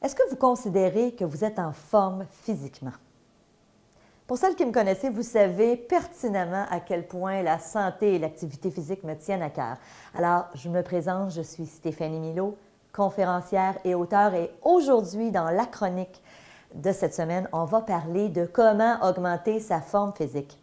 Est-ce que vous considérez que vous êtes en forme physiquement? Pour celles qui me connaissez, vous savez pertinemment à quel point la santé et l'activité physique me tiennent à cœur. Alors, je me présente, je suis Stéphanie Milaud, conférencière et auteure, et aujourd'hui, dans la chronique de cette semaine, on va parler de comment augmenter sa forme physique.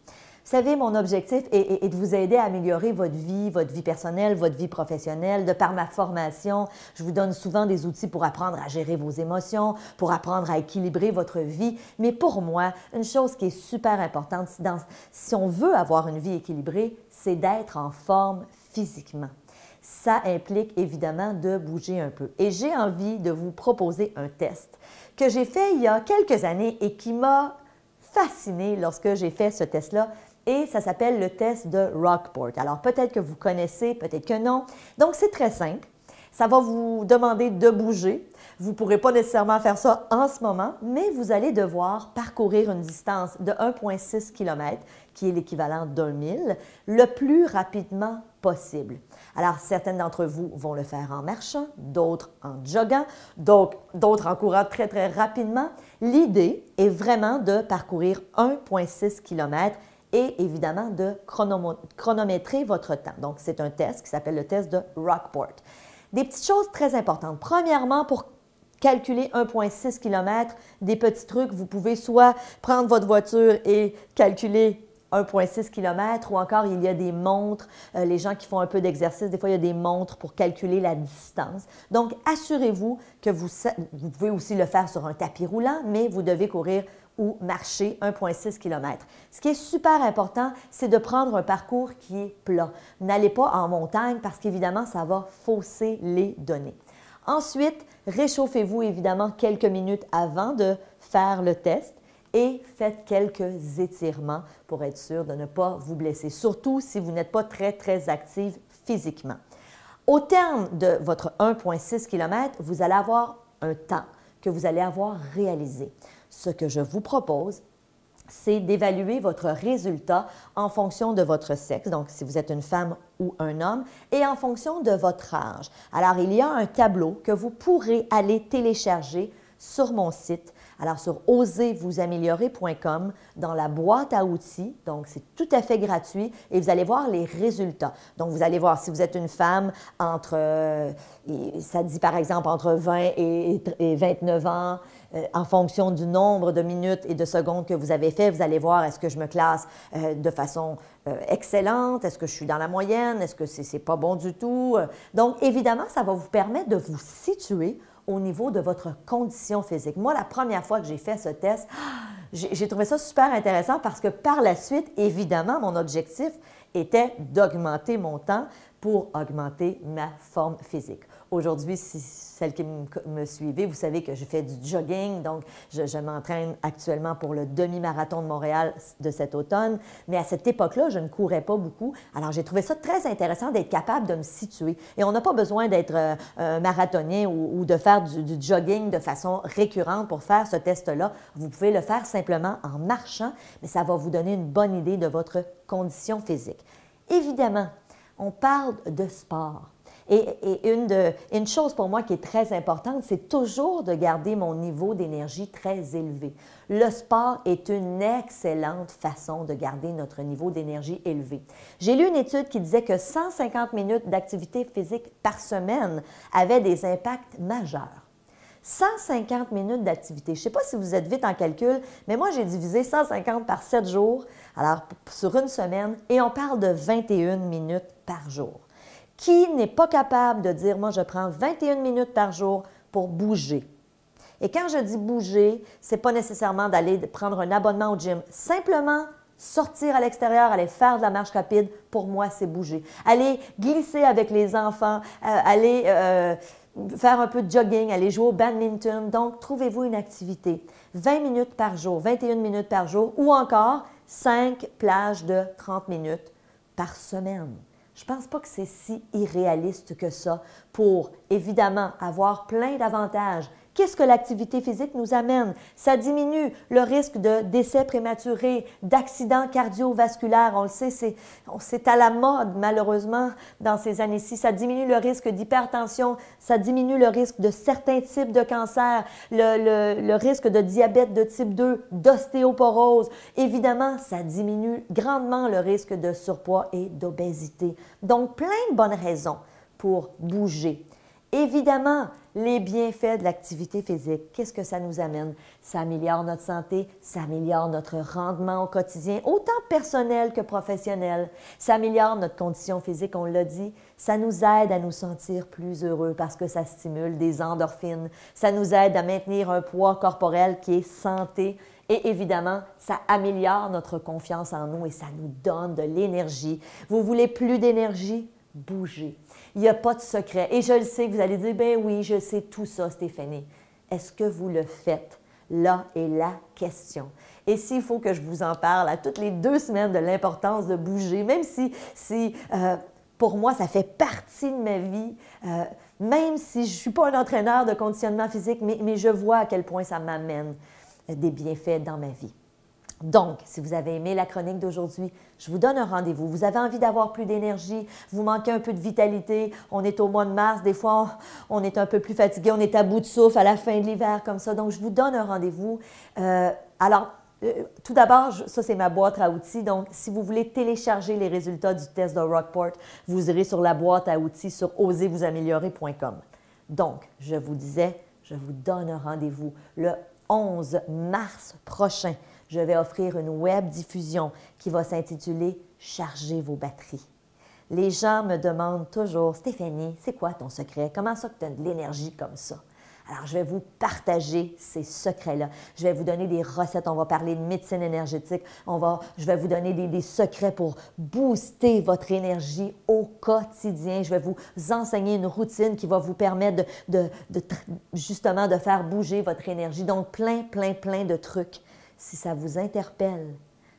Vous savez, mon objectif est de vous aider à améliorer votre vie personnelle, votre vie professionnelle. De par ma formation, je vous donne souvent des outils pour apprendre à gérer vos émotions, pour apprendre à équilibrer votre vie. Mais pour moi, une chose qui est super importante, si on veut avoir une vie équilibrée, c'est d'être en forme physiquement. Ça implique évidemment de bouger un peu. Et j'ai envie de vous proposer un test que j'ai fait il y a quelques années et qui m'a fascinée lorsque j'ai fait ce test-là. Et ça s'appelle le test de Rockport. Alors, peut-être que vous connaissez, peut-être que non. Donc, c'est très simple. Ça va vous demander de bouger. Vous ne pourrez pas nécessairement faire ça en ce moment, mais vous allez devoir parcourir une distance de 1,6 km, qui est l'équivalent d'1 000, le plus rapidement possible. Alors, certaines d'entre vous vont le faire en marchant, d'autres en joguant, d'autres en courant très, très rapidement. L'idée est vraiment de parcourir 1,6 km et évidemment de chronométrer votre temps. Donc, c'est un test qui s'appelle le test de Rockport. Des petites choses très importantes. Premièrement, pour calculer 1,6 km, des petits trucs, vous pouvez soit prendre votre voiture et calculer 1,6 km ou encore il y a des montres, les gens qui font un peu d'exercice, des fois il y a des montres pour calculer la distance. Donc, assurez-vous que vous pouvez aussi le faire sur un tapis roulant, mais vous devez courir ou marcher 1,6 km. Ce qui est super important, c'est de prendre un parcours qui est plat. N'allez pas en montagne parce qu'évidemment, ça va fausser les données. Ensuite, réchauffez-vous évidemment quelques minutes avant de faire le test et faites quelques étirements pour être sûr de ne pas vous blesser, surtout si vous n'êtes pas très, très active physiquement. Au terme de votre 1,6 km, vous allez avoir un temps que vous allez avoir réalisé. Ce que je vous propose, c'est d'évaluer votre résultat en fonction de votre sexe, donc si vous êtes une femme ou un homme, et en fonction de votre âge. Alors, il y a un tableau que vous pourrez aller télécharger sur mon site, alors sur osezvousaméliorer.com, dans la boîte à outils, donc c'est tout à fait gratuit et vous allez voir les résultats. Donc, vous allez voir si vous êtes une femme ça dit par exemple entre 20 et 29 ans, en fonction du nombre de minutes et de secondes que vous avez fait, vous allez voir est-ce que je me classe de façon excellente, est-ce que je suis dans la moyenne, est-ce que c'est pas bon du tout. Donc, évidemment, ça va vous permettre de vous situer au niveau de votre condition physique. Moi, la première fois que j'ai fait ce test, j'ai trouvé ça super intéressant parce que par la suite, évidemment, mon objectif était d'augmenter mon temps pour augmenter ma forme physique. Aujourd'hui, si celles qui me suivez, vous savez que je fais du jogging, donc je m'entraîne actuellement pour le demi-marathon de Montréal de cet automne, mais à cette époque-là, je ne courais pas beaucoup. Alors, j'ai trouvé ça très intéressant d'être capable de me situer. Et on n'a pas besoin d'être marathonien ou de faire du jogging de façon récurrente pour faire ce test-là. Vous pouvez le faire simplement en marchant, mais ça va vous donner une bonne idée de votre condition physique. Évidemment, on parle de sport. Et une chose pour moi qui est très importante, c'est toujours de garder mon niveau d'énergie très élevé. Le sport est une excellente façon de garder notre niveau d'énergie élevé. J'ai lu une étude qui disait que 150 minutes d'activité physique par semaine avaient des impacts majeurs. 150 minutes d'activité. Je ne sais pas si vous êtes vite en calcul, mais moi, j'ai divisé 150 par 7 jours, alors sur une semaine, et on parle de 21 minutes par jour. Qui n'est pas capable de dire, moi, je prends 21 minutes par jour pour bouger? Et quand je dis bouger, ce n'est pas nécessairement d'aller prendre un abonnement au gym. Simplement sortir à l'extérieur, aller faire de la marche rapide, pour moi, c'est bouger. Aller glisser avec les enfants, aller faire un peu de jogging, aller jouer au badminton. Donc, trouvez-vous une activité. 20 minutes par jour, 21 minutes par jour, ou encore 5 plages de 30 minutes par semaine. Je ne pense pas que c'est si irréaliste que ça pour, évidemment, avoir plein d'avantages Qu'est-ce que l'activité physique nous amène? Ça diminue le risque de décès prématuré, d'accidents cardiovasculaires. On le sait, c'est à la mode, malheureusement, dans ces années-ci. Ça diminue le risque d'hypertension, ça diminue le risque de certains types de cancers, le risque de diabète de type 2, d'ostéoporose. Évidemment, ça diminue grandement le risque de surpoids et d'obésité. Donc, plein de bonnes raisons pour bouger. Évidemment, les bienfaits de l'activité physique, qu'est-ce que ça nous amène? Ça améliore notre santé, ça améliore notre rendement au quotidien, autant personnel que professionnel. Ça améliore notre condition physique, on l'a dit. Ça nous aide à nous sentir plus heureux parce que ça stimule des endorphines. Ça nous aide à maintenir un poids corporel qui est santé. Et évidemment, ça améliore notre confiance en nous et ça nous donne de l'énergie. Vous voulez plus d'énergie? Bougez. Il n'y a pas de secret. Et je le sais que vous allez dire, ben oui, je sais tout ça, Stéphanie. Est-ce que vous le faites? Là est la question. Et s'il faut que je vous en parle à toutes les 2 semaines de l'importance de bouger, même si pour moi, ça fait partie de ma vie, même si je ne suis pas un entraîneur de conditionnement physique, mais je vois à quel point ça m'amène des bienfaits dans ma vie. Donc, si vous avez aimé la chronique d'aujourd'hui, je vous donne un rendez-vous. Vous avez envie d'avoir plus d'énergie, vous manquez un peu de vitalité, on est au mois de mars, des fois on est un peu plus fatigué, on est à bout de souffle à la fin de l'hiver comme ça. Donc, je vous donne un rendez-vous. Tout d'abord, ça c'est ma boîte à outils. Donc, si vous voulez télécharger les résultats du test de Rockport, vous irez sur la boîte à outils sur osezvousaméliorer.com. Donc, je vous disais, je vous donne un rendez-vous le 11 mars prochain. Je vais offrir une web diffusion qui va s'intituler « Chargez vos batteries ». Les gens me demandent toujours « Stéphanie, c'est quoi ton secret? Comment ça que tu as de l'énergie comme ça? » Alors, je vais vous partager ces secrets-là. Je vais vous donner des recettes. On va parler de médecine énergétique. Je vais vous donner des secrets pour booster votre énergie au quotidien. Je vais vous enseigner une routine qui va vous permettre justement de faire bouger votre énergie. Donc, plein de trucs. Si ça vous interpelle,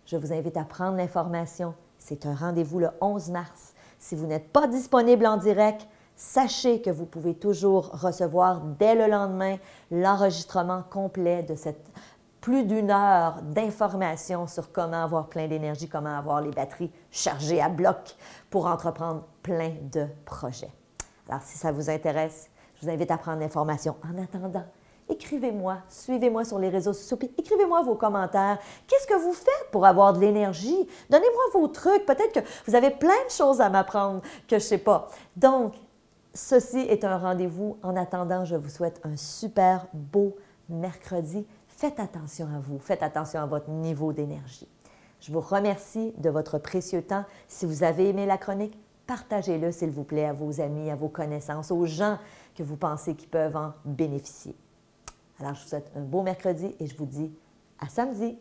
je vous invite à prendre l'information. C'est un rendez-vous le 11 mars. Si vous n'êtes pas disponible en direct, sachez que vous pouvez toujours recevoir dès le lendemain l'enregistrement complet de cette plus d'1 heure d'informations sur comment avoir plein d'énergie, comment avoir les batteries chargées à bloc pour entreprendre plein de projets. Alors, si ça vous intéresse, je vous invite à prendre l'information. En attendant, écrivez-moi, suivez-moi sur les réseaux sociaux, puis écrivez-moi vos commentaires. Qu'est-ce que vous faites pour avoir de l'énergie? Donnez-moi vos trucs. Peut-être que vous avez plein de choses à m'apprendre que je ne sais pas. Donc, ceci est un rendez-vous. En attendant, je vous souhaite un super beau mercredi. Faites attention à vous. Faites attention à votre niveau d'énergie. Je vous remercie de votre précieux temps. Si vous avez aimé la chronique, partagez-le, s'il vous plaît, à vos amis, à vos connaissances, aux gens que vous pensez qui peuvent en bénéficier. Alors, je vous souhaite un beau mercredi et je vous dis à samedi.